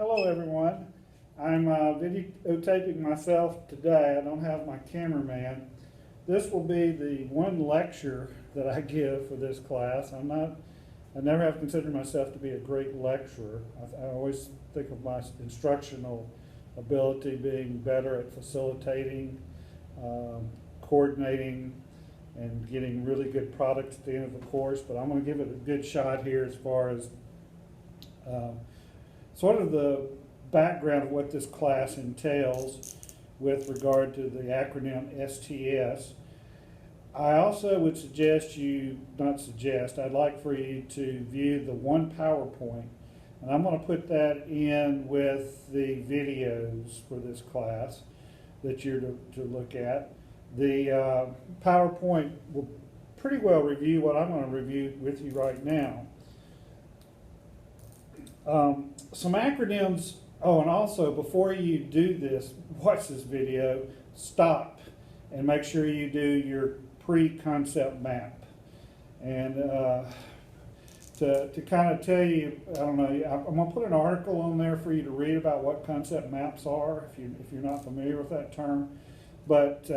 Hello everyone. I'm videotaping myself today. I don't have my cameraman. This will be the one lecture that I give for this class. I never have considered myself to be a great lecturer. I always think of my instructional ability being better at facilitating, coordinating, and getting really good products at the end of the course, but I'm going to give it a good shot here as far as sort of the background of what this class entails with regard to the acronym STS. I also would suggest I'd like for you to view the one PowerPoint, and I'm going to put that in with the videos for this class that you're to look at. The PowerPoint will pretty well review what I'm going to review with you right now. Some acronyms. Oh, and also before you do this, watch this video, stop and make sure you do your pre-concept map. And to kind of tell you, I don't know, I'm going to put an article on there for you to read about what concept maps are if you're not familiar with that term. But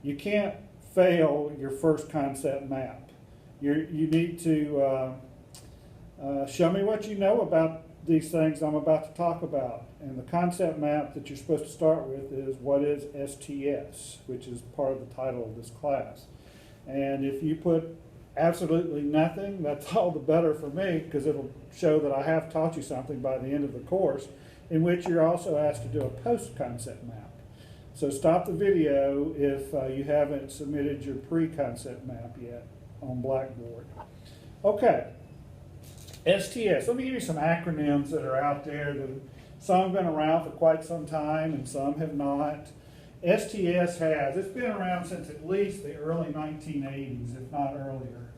you can't fail your first concept map. You need to show me what you know about these things I'm about to talk about. And the concept map that you're supposed to start with is what is STS, which is part of the title of this class. And if you put absolutely nothing, that's all the better for me, because it'll show that I have taught you something by the end of the course, in which you're also asked to do a post-concept map. So stop the video if you haven't submitted your pre-concept map yet on Blackboard. Okay. STS. Let me give you some acronyms that are out there. Some have been around for quite some time and some have not. STS it's been around since at least the early 1980s, if not earlier.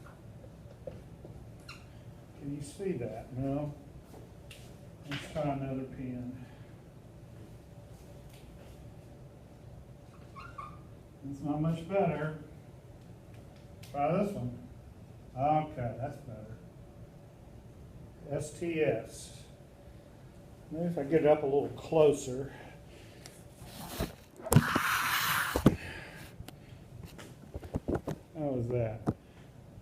Can you see that? No? Let's try another pen. It's not much better. Try this one. Okay, that's better. STS. Maybe if I get it up a little closer. How was that?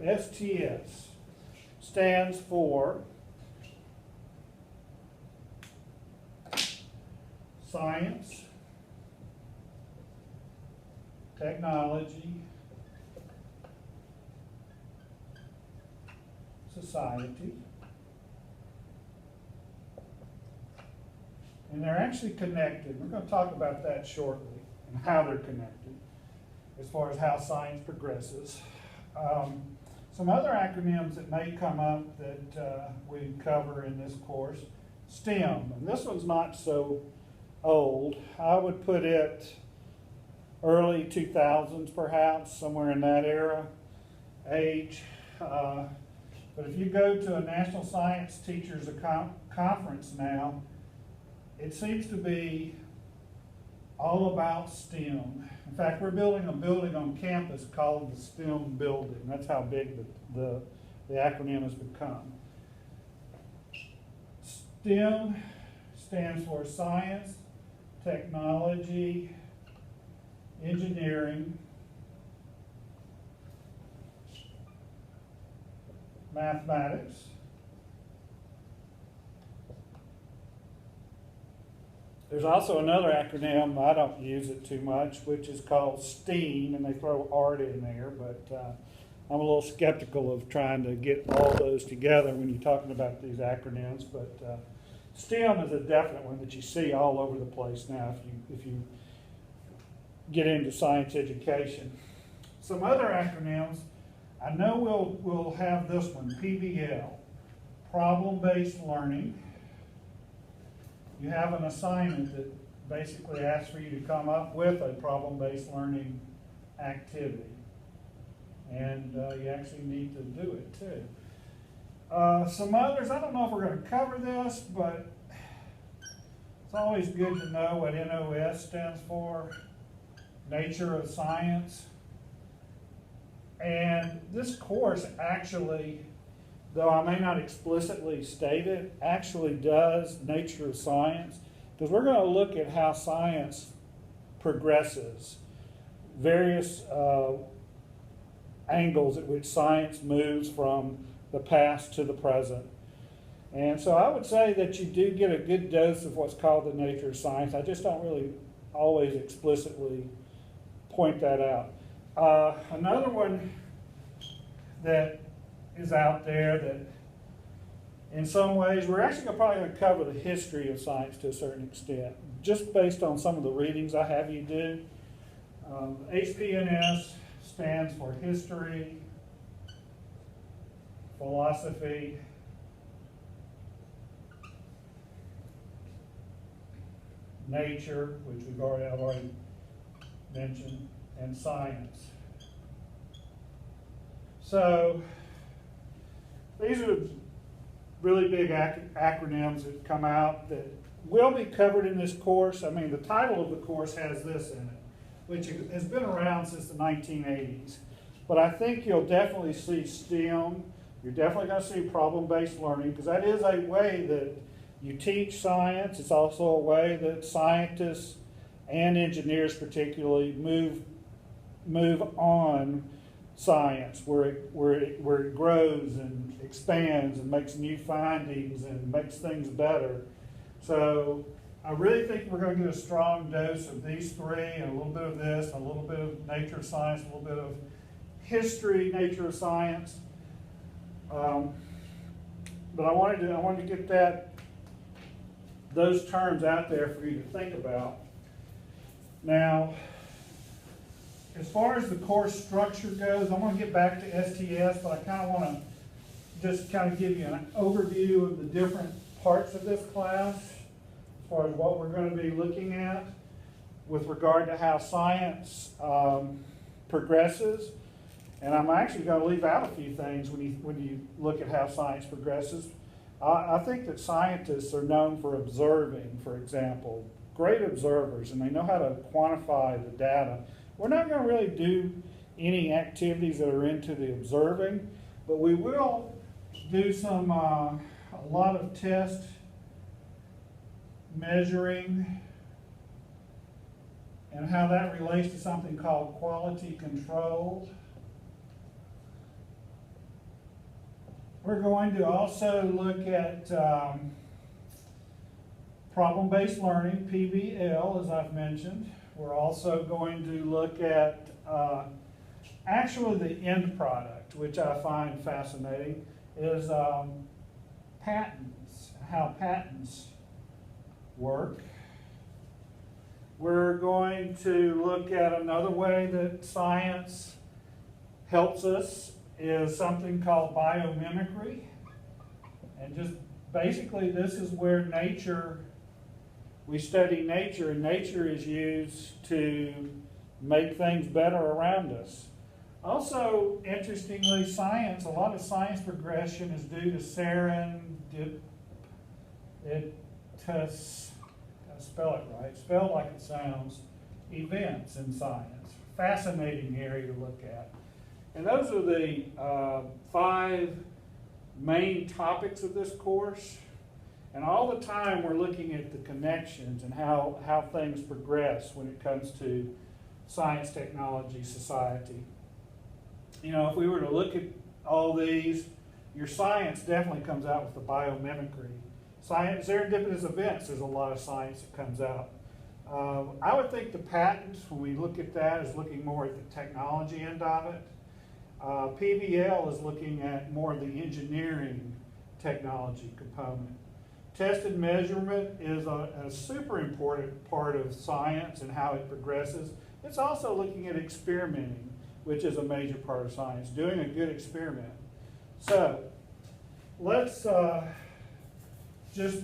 STS stands for Science, Technology, Society. And they're actually connected. We're going to talk about that shortly and how they're connected as far as how science progresses. Some other acronyms that may come up that we cover in this course. STEM, and this one's not so old. I would put it early 2000s perhaps, somewhere in that era, age. But if you go to a National Science Teachers Conference now, it seems to be all about STEM. In fact, we're building a building on campus called the STEM building. That's how big the acronym has become. STEM stands for Science, Technology, Engineering, Mathematics, there's also another acronym, I don't use it too much, which is called STEAM, and they throw art in there, but I'm a little skeptical of trying to get all those together when you're talking about these acronyms, but STEM is a definite one that you see all over the place now if you get into science education. Some other acronyms, I know we'll have this one, PBL, Problem-Based Learning. You have an assignment that basically asks for you to come up with a problem-based learning activity. And you actually need to do it too. Some others, I don't know if we're going to cover this, but it's always good to know what NOS stands for, Nature of Science. And this course actually though I may not explicitly state it, actually does nature of science, because we're going to look at how science progresses, various angles at which science moves from the past to the present. And so I would say that you do get a good dose of what's called the nature of science. I just don't really always explicitly point that out. Another one that is out there that in some ways, we're actually probably going to cover the history of science to a certain extent, just based on some of the readings I have you do. HPNS stands for history, philosophy, nature, which I've already mentioned, and science. So these are really big acronyms that come out that will be covered in this course. I mean, the title of the course has this in it, which has been around since the 1980s. But I think you'll definitely see STEM. You're definitely going to see problem-based learning, because that is a way that you teach science. It's also a way that scientists and engineers particularly move on science, where it grows and expands and makes new findings and makes things better. So I really think we're going to get a strong dose of these three, and a little bit of this, and a little bit of nature of science, a little bit of history, nature of science. But I wanted to get those terms out there for you to think about. Now, as far as the course structure goes, I'm going to get back to STS, but I kind of want to just kind of give you an overview of the different parts of this class as far as what we're going to be looking at with regard to how science progresses. And I'm actually going to leave out a few things when you look at how science progresses. I think that scientists are known for observing, for example, great observers, and they know how to quantify the data. We're not going to really do any activities that are into the observing, but we will do a lot of test measuring and how that relates to something called quality control. We're going to also look at problem-based learning, PBL, as I've mentioned. We're also going to look at actually the end product, which I find fascinating, is patents, how patents work. We're going to look at another way that science helps us is something called biomimicry. And just basically this is where we study nature, and nature is used to make things better around us. Also, interestingly, a lot of science progression is due to spell it right, spell like it sounds, events in science. Fascinating area to look at. And those are the 5 main topics of this course. And all the time we're looking at the connections and how things progress when it comes to science, technology, society. You know, if we were to look at all these, your science definitely comes out with the biomimicry. Science, serendipitous events, there's a lot of science that comes out. I would think the patents, when we look at that, is looking more at the technology end of it. PBL is looking at more of the engineering technology component. Test and measurement is a super important part of science and how it progresses. It's also looking at experimenting, which is a major part of science, doing a good experiment. So let's just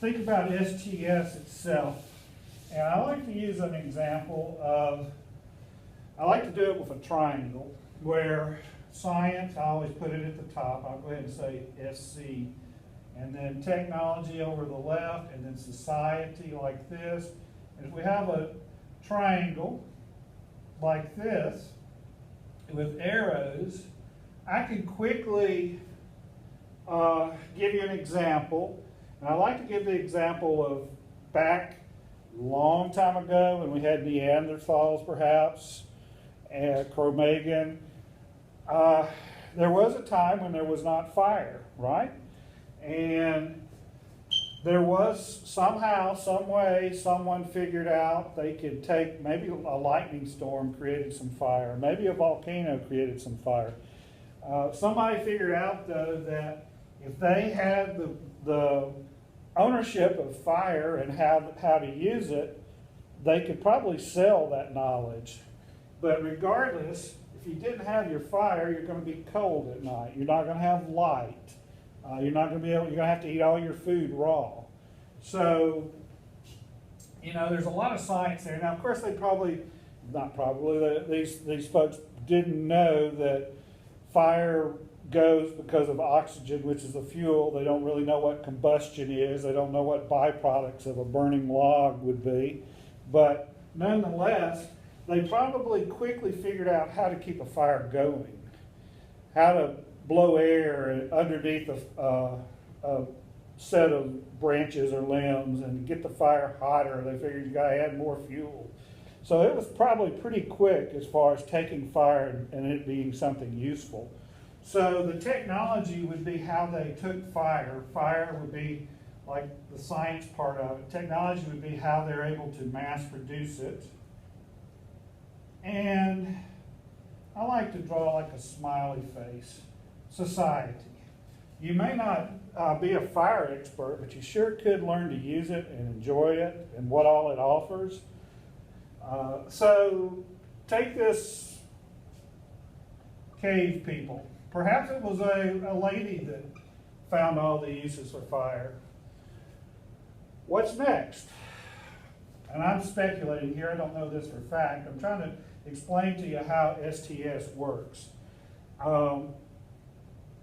think about STS itself. And I like to use an example I like to do it with a triangle, where science, I always put it at the top. I'll go ahead and say SC. And then technology over the left, and then society like this. And if we have a triangle like this with arrows, I can quickly give you an example. And I like to give the example of back a long time ago when we had Neanderthals, perhaps, and Cro-Magnon. There was a time when there was not fire, right? And there was somehow, some way, someone figured out they could take, maybe a lightning storm created some fire, maybe a volcano created some fire. Somebody figured out, though, that if they had the ownership of fire and how to use it, they could probably sell that knowledge. But regardless, if you didn't have your fire, you're going to be cold at night. You're not going to have light. You're not going to be able. You're going to have to eat all your food raw. So, you know, there's a lot of science there. Now, of course, they probably, not probably, these folks didn't know that fire goes because of oxygen, which is the fuel. They don't really know what combustion is. They don't know what byproducts of a burning log would be. But nonetheless, they probably quickly figured out how to keep a fire going, how to blow air underneath a set of branches or limbs and get the fire hotter. They figured you got to add more fuel. So it was probably pretty quick as far as taking fire and it being something useful. So the technology would be how they took fire. Fire would be like the science part of it. Technology would be how they're able to mass produce it. And I like to draw like a smiley face. Society. You may not be a fire expert, but you sure could learn to use it and enjoy it and what all it offers. So take this cave people. Perhaps it was a lady that found all the uses for fire. What's next? And I'm speculating here, I don't know this for a fact. I'm trying to explain to you how STS works.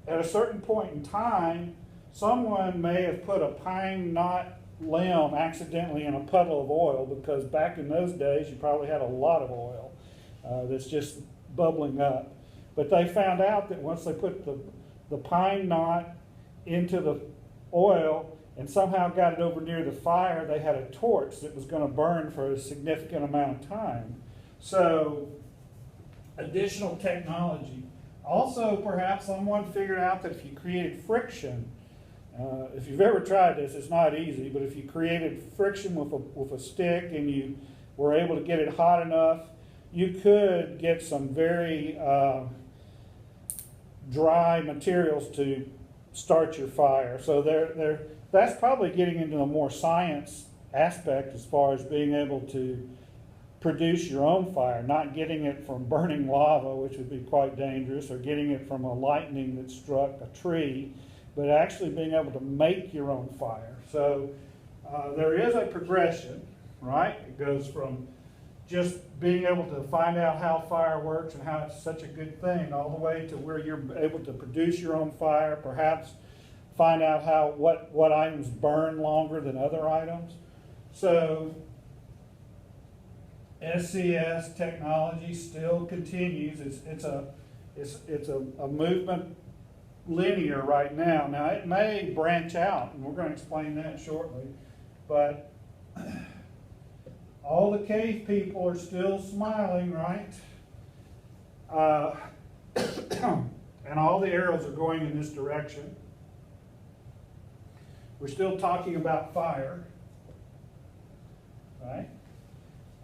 At a certain point in time, someone may have put a pine knot limb accidentally in a puddle of oil, because back in those days you probably had a lot of oil that's just bubbling up. But they found out that once they put the pine knot into the oil and somehow got it over near the fire, they had a torch that was going to burn for a significant amount of time. So, additional technology. Also, perhaps someone figured out that if you created friction, if you've ever tried this, it's not easy, but if you created friction with a stick and you were able to get it hot enough, you could get some very dry materials to start your fire. So that's probably getting into a more science aspect as far as being able to produce your own fire, not getting it from burning lava, which would be quite dangerous, or getting it from a lightning that struck a tree, but actually being able to make your own fire. So there is a progression, right? It goes from just being able to find out how fire works and how it's such a good thing, all the way to where you're able to produce your own fire, perhaps find out what items burn longer than other items. So SCS technology still continues. It's a movement linear right now. Now it may branch out, and we're going to explain that shortly, but all the cave people are still smiling, right? And all the arrows are going in this direction. We're still talking about fire, right?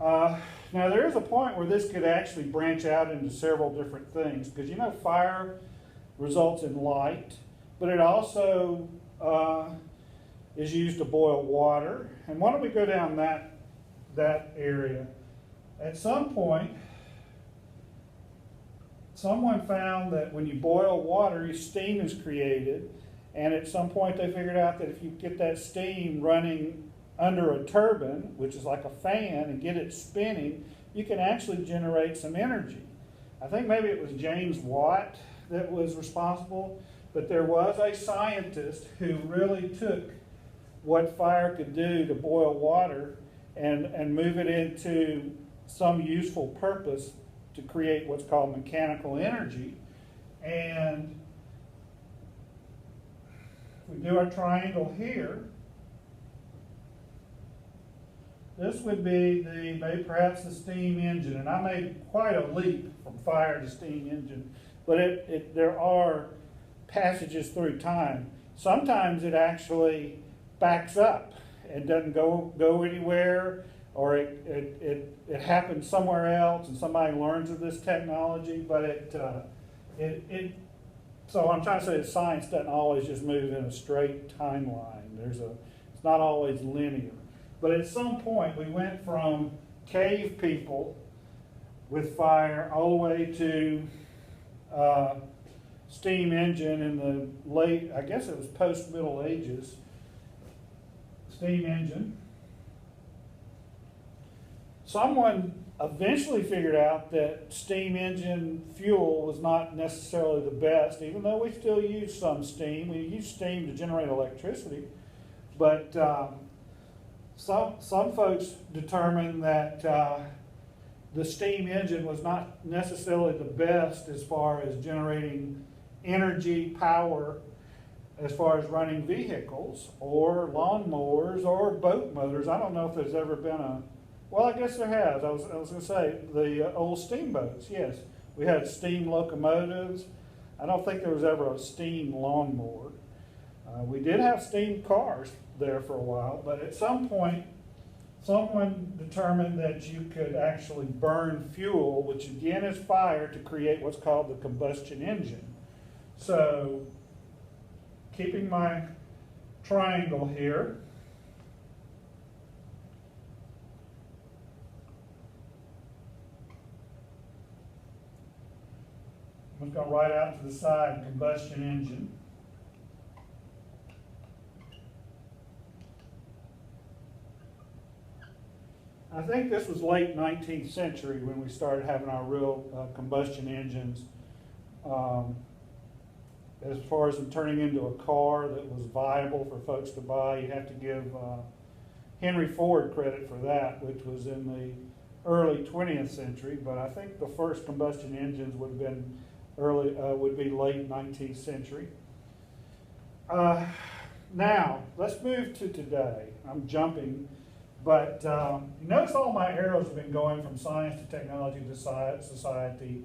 Now there is a point where this could actually branch out into several different things, because you know fire results in light, but it also is used to boil water. And why don't we go down that area? At some point, someone found that when you boil water, steam is created, and at some point they figured out that if you get that steam running under a turbine, which is like a fan, and get it spinning, you can actually generate some energy. I think maybe it was James Watt that was responsible, but there was a scientist who really took what fire could do to boil water and move it into some useful purpose to create what's called mechanical energy. And If we do our triangle here, this would be maybe perhaps the steam engine, and I made quite a leap from fire to steam engine, but there are passages through time. Sometimes it actually backs up and doesn't go anywhere, or it happens somewhere else and somebody learns of this technology, but so I'm trying to say that science doesn't always just move in a straight timeline. It's not always linear. But at some point we went from cave people with fire all the way to steam engine in the late, I guess it was post-Middle Ages, steam engine. Someone eventually figured out that steam engine fuel was not necessarily the best, even though we still use some steam. We use steam to generate electricity, but some folks determined that the steam engine was not necessarily the best as far as generating energy, power, as far as running vehicles or lawnmowers or boat motors. I don't know if there's ever been well, I guess there has. I was going to say the old steamboats, yes. We had steam locomotives. I don't think there was ever a steam lawnmower. We did have steam cars there for a while, but at some point, someone determined that you could actually burn fuel, which again is fire, to create what's called the combustion engine. So, keeping my triangle here, I'm just going to write out to the side combustion engine. I think this was late 19th century when we started having our real combustion engines. As far as them turning into a car that was viable for folks to buy, you have to give Henry Ford credit for that, which was in the early 20th century. But I think the first combustion engines would have been would be late 19th century. Now, let's move to today. I'm jumping, but you notice all my arrows have been going from science to technology to society.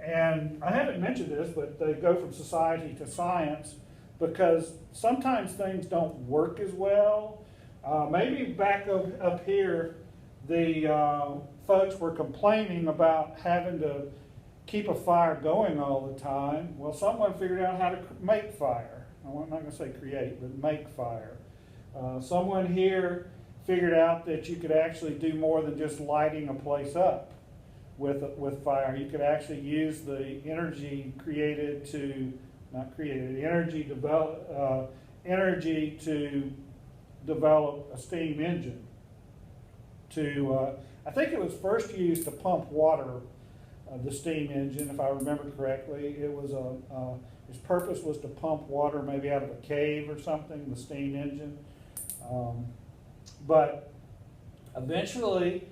And I haven't mentioned this, but they go from society to science because sometimes things don't work as well. Maybe back up here, the folks were complaining about having to keep a fire going all the time. Well, someone figured out how to make fire. I'm not going to say create, but make fire. Someone here figured out that you could actually do more than just lighting a place up with fire. You could actually use the energy energy to develop a steam engine. I think it was first used to pump water. The steam engine, if I remember correctly, its purpose was to pump water maybe out of a cave or something, the steam engine. But eventually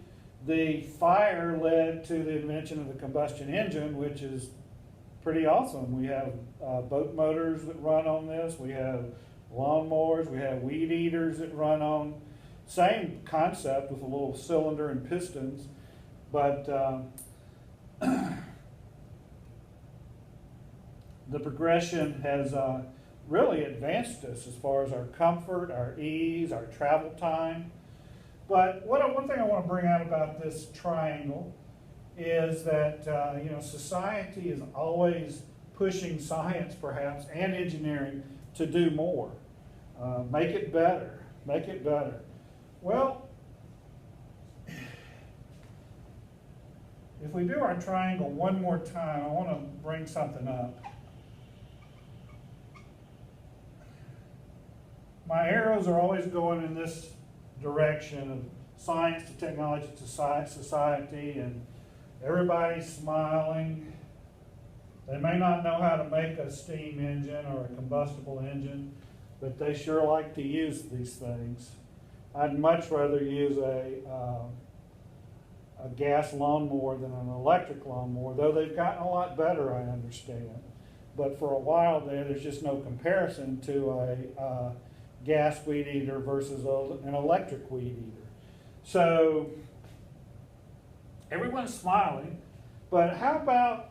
the fire led to the invention of the combustion engine, which is pretty awesome. We have boat motors that run on this, we have lawnmowers, we have weed eaters that run on, same concept with a little cylinder and pistons, but the progression has really advanced us as far as our comfort, our ease, our travel time. But one thing I want to bring out about this triangle is that society is always pushing science, perhaps, and engineering to do more, make it better, make it better. Well, if we do our triangle one more time, I want to bring something up. My arrows are always going in this direction of science to technology to society, and everybody's smiling. They may not know how to make a steam engine or a combustible engine, but they sure like to use these things. I'd much rather use a gas lawnmower than an electric lawnmower, though they've gotten a lot better, I understand. but for a while there's just no comparison to a gas weed eater versus an electric weed eater. So everyone's smiling, but how about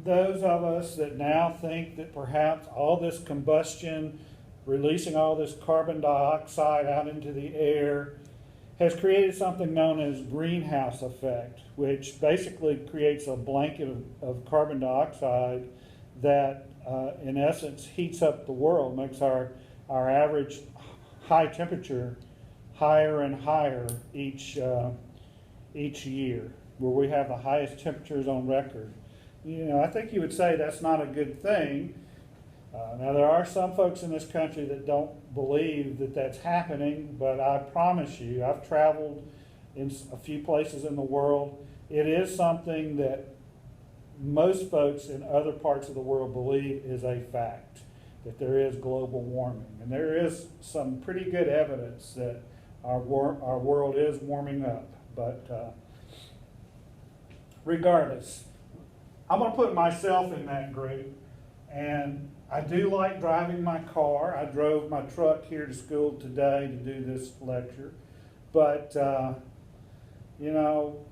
those of us that now think that perhaps all this combustion, releasing all this carbon dioxide out into the air, has created something known as greenhouse effect, which basically creates a blanket of carbon dioxide that in essence heats up the world, makes our average high temperature higher and higher each year, where we have the highest temperatures on record. You know, I think you would say that's not a good thing. Now, there are some folks in this country that don't believe that that's happening, but I promise you, I've traveled in a few places in the world. It is something that most folks in other parts of the world believe is a fact, that there is global warming. And there is some pretty good evidence that our world is warming up. But regardless, I'm going to put myself in that group, and I do like driving my car. I drove my truck here to school today to do this lecture, but you know,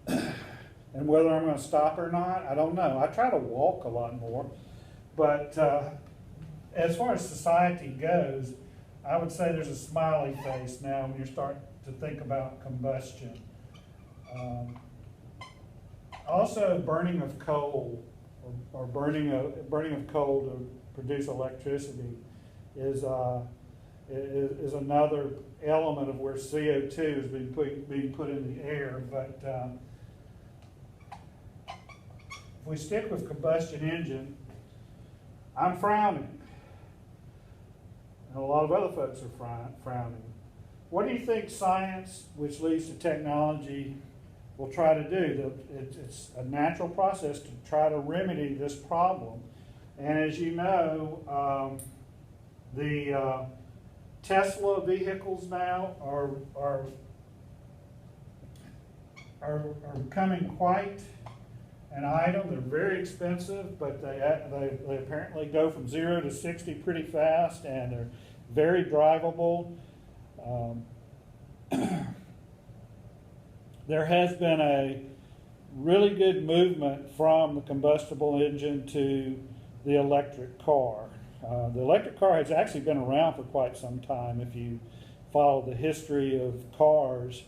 and whether I'm going to stop or not, I don't know. I try to walk a lot more, but as far as society goes, I would say there's a smiley face now when you're starting to think about combustion. Also, burning of coal or burning of coal to produce electricity is another element of where CO2 is being put in the air. But if we stick with combustion engine, I'm frowning. And a lot of other folks are frowning. What do you think science, which leads to technology, will try to do? It's a natural process to try to remedy this problem. And as you know, the Tesla vehicles now are becoming quite an item. They're very expensive, but they apparently go from 0 to 60 pretty fast, and they're very drivable. There has been a really good movement from the combustible engine to the electric car. The electric car has actually been around for quite some time. If you follow the history of cars,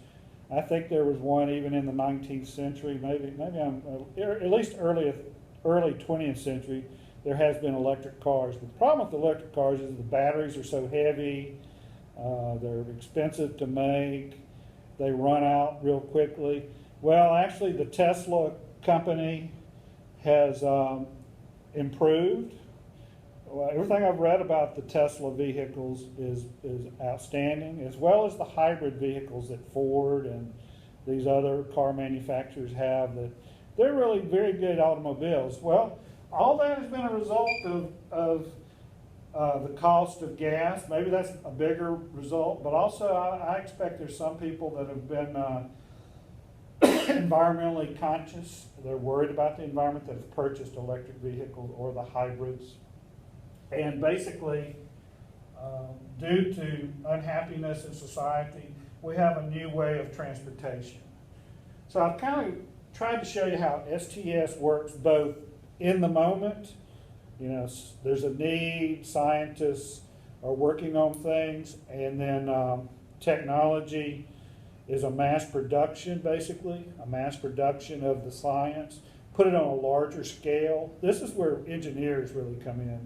I think there was one even in the 19th century, maybe I'm at least early 20th century. There has been electric cars. But the problem with electric cars is the batteries are so heavy, they're expensive to make. They run out real quickly. Well, actually, the Tesla company has improved. Well, everything I've read about the Tesla vehicles is outstanding, as well as the hybrid vehicles that Ford and these other car manufacturers have. That they're really very good automobiles. Well, all that has been a result of the cost of gas. Maybe that's a bigger result, but also I expect there's some people that have been environmentally conscious. They're worried about the environment that have purchased electric vehicles or the hybrids. And basically, due to unhappiness in society, we have a new way of transportation. So I've kind of tried to show you how STS works both in the moment. You know, there's a need, scientists are working on things, and then technology is a mass production, basically, a mass production of the science, put it on a larger scale. This is where engineers really come in.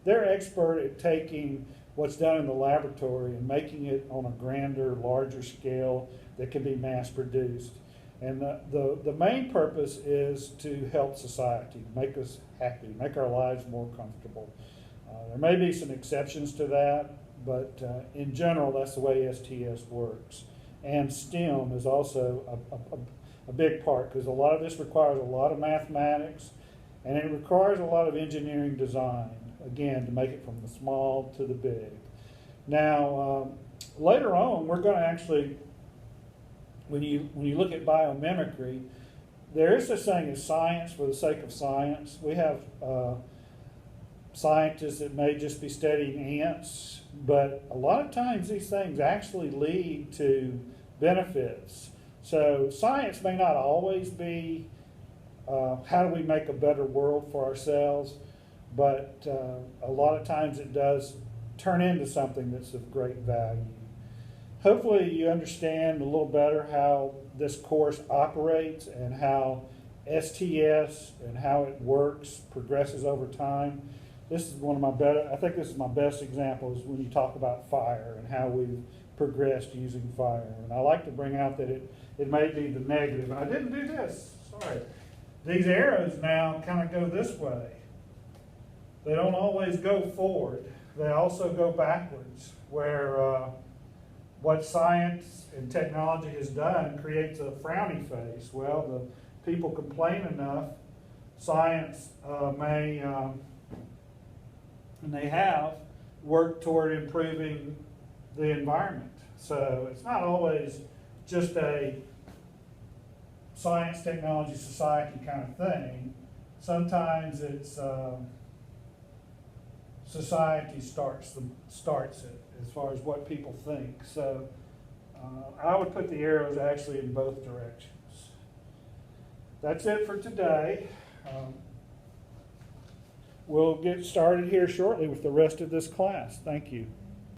They're expert at taking what's done in the laboratory and making it on a grander, larger scale that can be mass produced. And the main purpose is to help society, make us happy, make our lives more comfortable. There may be some exceptions to that, but in general, that's the way STS works. And STEM is also a big part, because a lot of this requires a lot of mathematics, and it requires a lot of engineering design, again, to make it from the small to the big. Now, later on, we're going to actually, when you look at biomimicry, there is this thing as science for the sake of science. We have scientists that may just be studying ants, but a lot of times these things actually lead to benefits. So science may not always be how do we make a better world for ourselves, but a lot of times it does turn into something that's of great value. Hopefully you understand a little better how this course operates and how STS and how it works, progresses over time. This is one of my better, I think this is my best example is when you talk about fire and how we've progressed using fire. And I like to bring out that it may be the negative. I didn't do this, sorry. These arrows now kind of go this way. They don't always go forward. They also go backwards, where what science and technology has done creates a frowny face. Well, the people complain enough, science may, and they have, worked toward improving the environment. So it's not always just a science, technology, society kind of thing. Sometimes it's society starts it as far as what people think. So I would put the arrows actually in both directions. That's it for today. We'll get started here shortly with the rest of this class. Thank you.